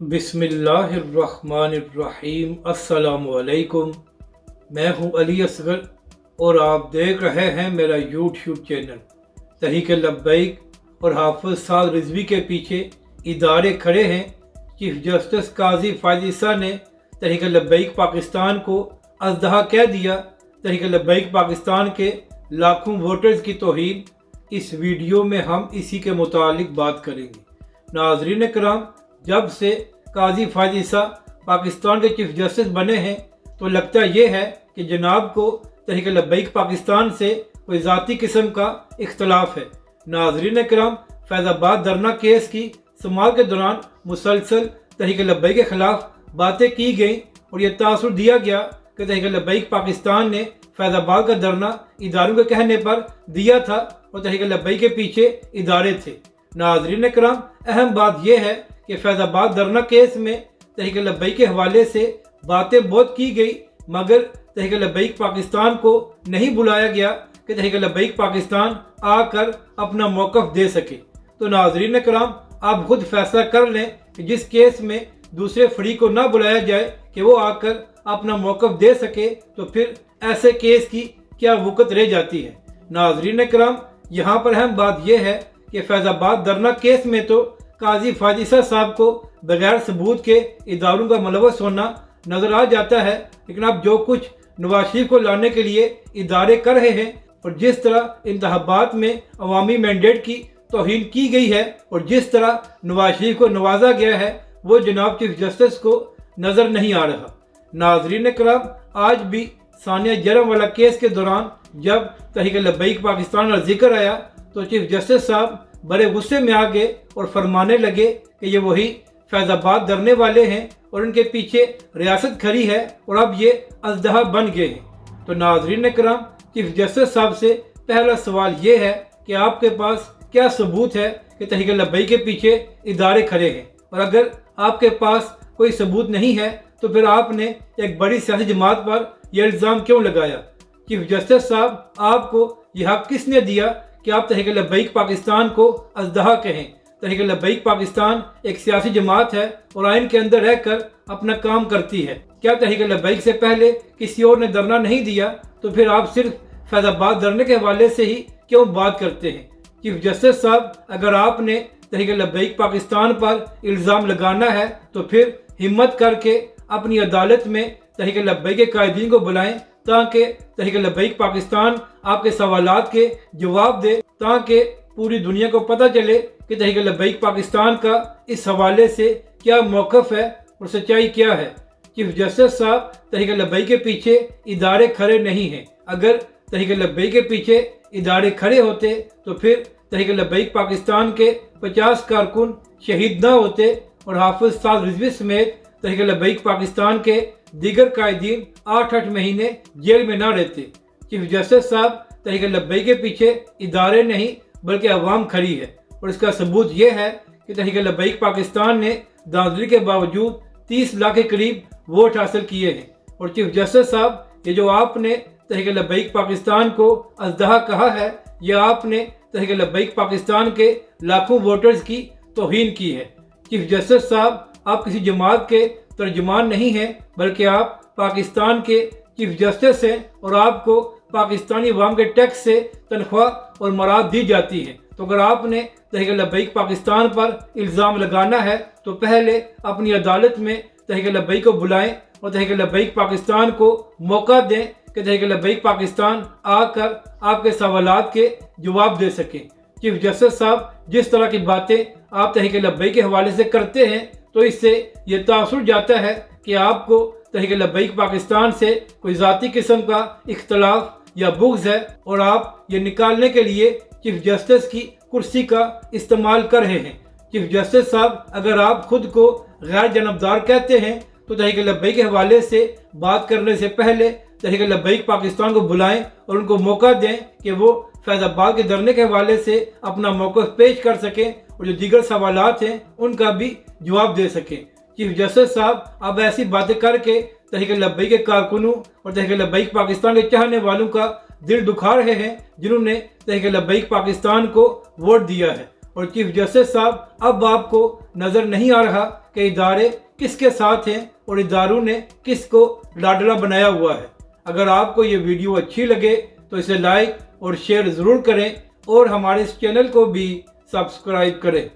बिस्मिल्लाहिर्रहमानिर्रहीम। अस्सलामुअलैकुम। मैं हूं अली असगर और आप देख रहे हैं मेरा यूट्यूब चैनल तहरीक लब्बैक। और हाफिज साद रिजवी के पीछे इदारे खड़े हैं। चीफ जस्टिस काजी फायद ईसा ने तहरीक लब्बैक पाकिस्तान को अज़दहा कह दिया। तहरीक लब्बैक पाकिस्तान के लाखों वोटर्स की तौहीन। इस वीडियो में हम इसी के मुतालिक बात करेंगे। नाज़रीन कराम, जब से काजी फायद ईसा पाकिस्तान के चीफ जस्टिस बने हैं तो लगता यह है कि जनाब को तहरीक लब्बैक पाकिस्तान से कोई ज़ाती किस्म का इख्तलाफ है। नाज़रीन कराम, फैज़ाबाद धरना केस की समाअत के दौरान मुसलसल तहरीक लब्बैक के खिलाफ बातें की गई और यह तासुर दिया गया कि तहरीक लब्बैक पाकिस्तान ने फैज़ाबाद का धरना इदारों के कहने पर दिया था और तहरीक लब्बैक के पीछे इदारे थे। नाज़रीन कराम, अहम बात यह है कि फैज़ाबाद धरना केस में तहरीक लब्बैक के हवाले से बातें बहुत की गई, मगर तहरीक लब्बैक पाकिस्तान को नहीं बुलाया गया कि तहरीक लब्बैक पाकिस्तान आकर अपना मौक़िफ़ दे सके। तो नाज़रीन कराम, आप खुद फैसला कर लें कि जिस केस में दूसरे फरीक को ना बुलाया जाए कि वो आकर अपना मौक़िफ़ दे सके, तो फिर ऐसे केस की क्या वक़्त रह जाती है। नाज़रीन कराम, यहाँ पर अहम बात यह है कि फैज़ाबाद धरना केस में तो काजी फायद ईसा साहब को बगैर सबूत के इदारों का मुलव्वस होना नज़र आ जाता है, लेकिन अब जो कुछ नवाज शरीफ को लाने के लिए इदारे कर रहे हैं और जिस तरह इंतखाबात में अवामी मैंडेट की तौहीन की गई है और जिस तरह नवाज शरीफ को नवाजा गया है, वो जनाब चीफ जस्टिस को नज़र नहीं आ रहा। नाज़रीन कराम, आज भी सानिया जरम वाला केस के दौरान जब तहरीक लब्बैक पाकिस्तान का जिक्र आया तो चीफ जस्टिस साहब बड़े गुस्से में आ गए और फरमाने लगे कि ये वही फैज़ाबाद धरने वाले हैं और उनके पीछे रियासत खड़ी है और अब ये अज़दहा बन गए हैं। तो नाज़रीन कराम, चीफ जस्टिस साहब से पहला सवाल ये है कि आपके पास क्या सबूत है कि तहरीक लब्बैक के पीछे इदारे खड़े हैं, और अगर आपके पास कोई सबूत नहीं है तो फिर आपने एक बड़ी सियासी जमात पर यह इल्ज़ाम क्यों लगाया। चीफ जस्टिस साहब, आपको यह हक़ किसने दिया कि आप तहरीक लब्बैक पाकिस्तान को अज़दहा कहें। तहरीक लब्बैक पाकिस्तान एक सियासी जमात है और आइन के अंदर रहकर अपना काम करती है। क्या तहरीक लब्बैक से पहले किसी और ने धरना नहीं दिया, तो फिर आप सिर्फ फैज़ाबाद धरने के हवाले से ही क्यों बात करते हैं। चीफ जस्टिस साहब, अगर आपने तहरीक लब्बैक पाकिस्तान पर इल्ज़ाम लगाना है तो फिर हिम्मत करके अपनी अदालत में तहरीक लब्बैक के कायदीन को बुलाएं ताकि तहरीक लब्बैक पाकिस्तान आपके सवालात के जवाब दे, ताकि पूरी दुनिया को पता चले कि तहरीक लब्बैक पाकिस्तान का इस हवाले से क्या मौक़िफ़ है और सच्चाई क्या है। चीफ जस्टिस साहब, तहरीक लब्बैक के पीछे इदारे खड़े नहीं हैं। अगर तहरीक लब्बैक के पीछे इदारे खड़े होते तो फिर तहरीक लब्बैक पाकिस्तान के 50 कारकुन शहीद न होते और हाफिज साद रिजवी समेत तहरीक लब्बैक पाकिस्तान के दीगर कायदीन 8-8 महीने जेल में न रहते। चीफ जस्टिस साहब, तहरीक लब्बैक के पीछे इदारे नहीं बल्कि अवाम खड़ी है, और इसका सबूत यह है कि तहरीक लब्बैक पाकिस्तान ने दांधली के बावजूद 30 लाख के करीब वोट हासिल किए हैं। और चीफ जस्टिस साहब, ये जो आपने तहरीक लब्बैक पाकिस्तान को अज़दहा कहा है, यह आपने तहरीक लब्बैक पाकिस्तान के लाखों वोटर्स की तौहीन की है। चीफ जस्टिस साहब, आप किसी जमात के तर्जुमान नहीं हैं बल्कि आप पाकिस्तान के चीफ जस्टिस हैं और आपको पाकिस्तानी अवाम के टैक्स से तनख्वाह और मराद दी जाती है। तो अगर आपने तहरीक लब्बैक पाकिस्तान पर इल्ज़ाम लगाना है तो पहले अपनी अदालत में तहरीक लब्बैक को बुलाएं और तहरीक लब्बैक पाकिस्तान को मौका दें कि तहरीक लब्बैक पाकिस्तान आकर आपके सवालात के जवाब दे सकें। चीफ जस्टिस साहब, जिस तरह की बातें आप तहरीक लब्बैक के हवाले से करते हैं तो इससे ये तासुर जाता है कि आपको तहरीक लब्बैक पाकिस्तान से कोई ज़ाती किस्म का इख्तलाफ या बुग़्ज़ है और आप ये निकालने के लिए चीफ जस्टिस की कुर्सी का इस्तेमाल कर रहे हैं। चीफ जस्टिस साहब, अगर आप खुद को गैर जनबदार कहते हैं तो तहरीक लब्बैक के हवाले से बात करने से पहले तहरीक लब्बैक पाकिस्तान को बुलाएं और उनको मौका दें कि वो फैज़ाबाद के धरने के हवाले से अपना मौक़िफ़ पेश कर सकें और जो दीगर सवालात हैं उनका भी जवाब दे सकें। चीफ जस्टिस साहब, अब ऐसी बातें करके तहरीक लब्बैक के कारकुनों और तहरीक लब्बैक पाकिस्तान के चाहने वालों का दिल दुखा रहे हैं जिन्होंने तहरीक लब्बैक पाकिस्तान को वोट दिया है। اور چیف جسٹس صاحب اب آپ کو نظر نہیں آ رہا کہ ادارے کس کے ساتھ ہیں اور اداروں نے کس کو لاڈلا بنایا ہوا ہے۔ اگر آپ کو یہ ویڈیو اچھی لگے تو اسے لائک اور شیئر ضرور کریں اور ہمارے اس چینل کو بھی سبسکرائب کریں۔